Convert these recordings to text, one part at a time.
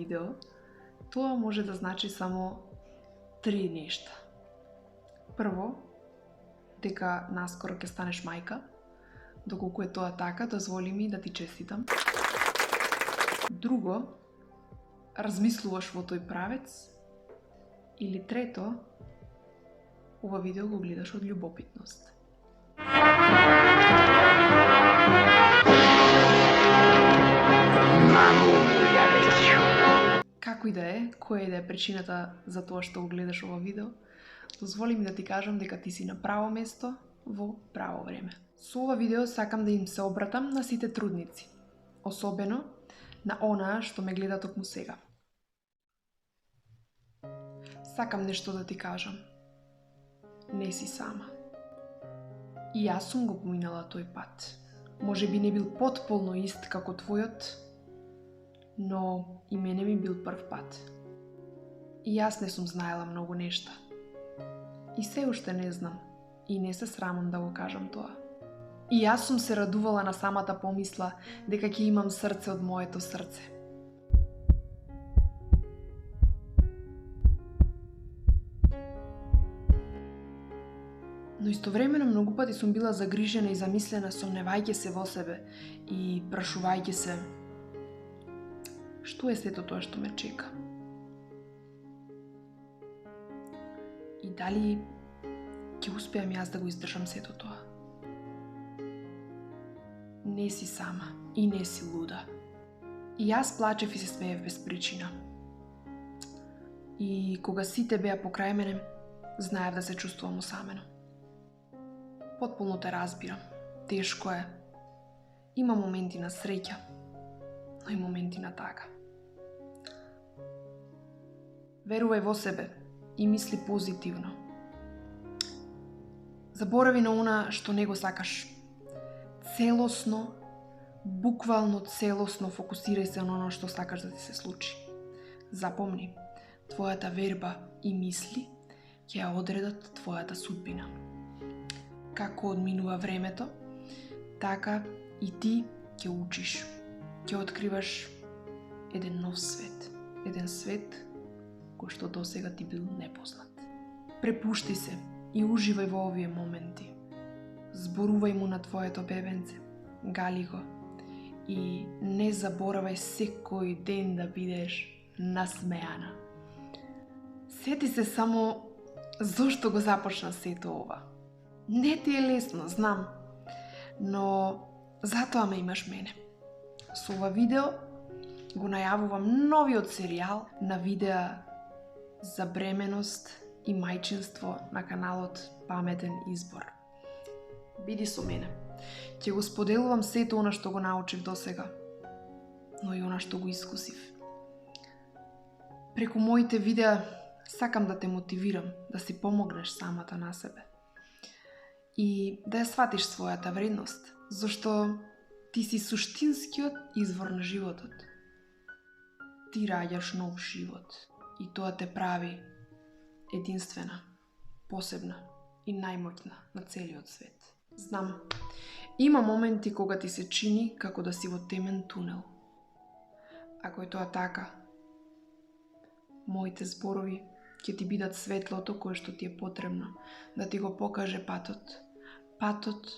видео, тоа може да значи само 3 нешта. Прво, дека наскоро ќе станеш мајка. Доколку е тоа така, дозволи ми да ти честитам. Друго, размислуваш во тој правец. Или трето, ова видео го гледаш од љубопитност. Како и да е, која и да е причината за тоа што го гледаш ова видео, дозволи ми да ти кажам дека ти си на право место во право време. Со ова видео сакам да им се обратам на сите трудници, особено на онаа што ме гледа токму сега. Сакам нешто да ти кажам. Не си сама. И јас сум го поминала тој пат. Може би не бил потполно ист како твојот, но и мене ми бил прв пат. И јас не сум знаела многу нешта. И се уште не знам. И не се срамам да го кажам тоа. И јас сум се радувала на самата помисла дека ќе имам срце од моето срце. Но истовремено многу пати сум била загрижена и замислена, сомневајќи се во себе и прашувајќи се што е сето тоа што ме чека. И дали ќе успеам јас да го издржам сето тоа? Не си сама и не си луда. И јас плачев и се смеев без причина. И кога сите беа покрај мене, знаев да се чувствувам осамено. Потполно те разбирам. Тешко е. Има моменти на среќа, но и моменти на тага. Верувај во себе и мисли позитивно. Заборави на она што не го сакаш. Целосно, буквално целосно фокусирај се на оно што сакаш да ти се случи. Запомни, твојата верба и мисли ќе ја одредат твојата судбина. Како одминува времето, така и ти ќе учиш, ќе откриваш еден нов свет, еден свет кој што досега ти бил непознат. Препушти се и уживај во овие моменти. Зборувај му на твоето бебенце, гали го и не заборавај секој ден да бидеш насмеана. Сети се само зошто го започна сето ова. Не ти е лесно, знам, но затоа ме имаш мене. Со ова видео го најавувам новиот серијал на видеа за бременост и мајчинство на каналот Паметен избор. Биди со мене. Ќе го споделувам сето она што го научив досега, но и она што го искусив. Преку моите видеа сакам да те мотивирам да си помогнеш самата на себе. И да ја сватиш својата вредност, зашто ти си суштинскиот извор на животот. Ти раѓаш нов живот и тоа те прави единствена, посебна и најмоќна на целиот свет. Знам, има моменти кога ти се чини како да си во темен тунел. Ако е тоа така, моите зборови ќе ти бидат светлото кое што ти е потребно да ти го покаже патот. Патот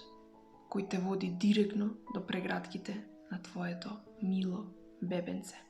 кој те води директно до прегратките на твоето мило бебенце.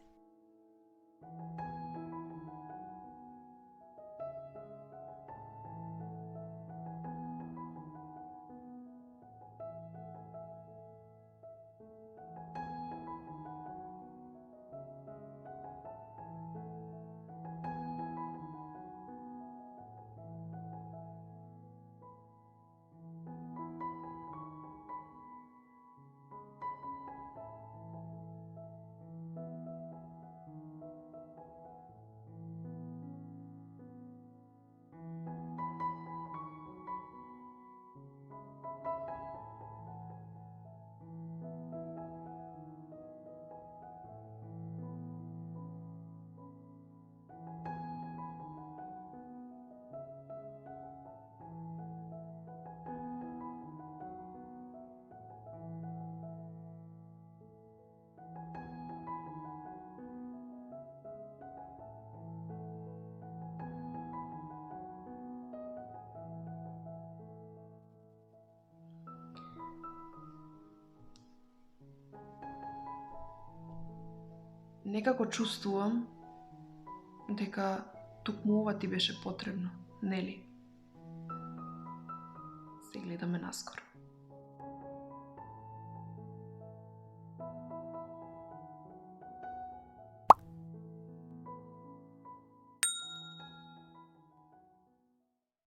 Некако чувствувам дека токму ова ти беше потребно, нели? Се гледаме наскоро.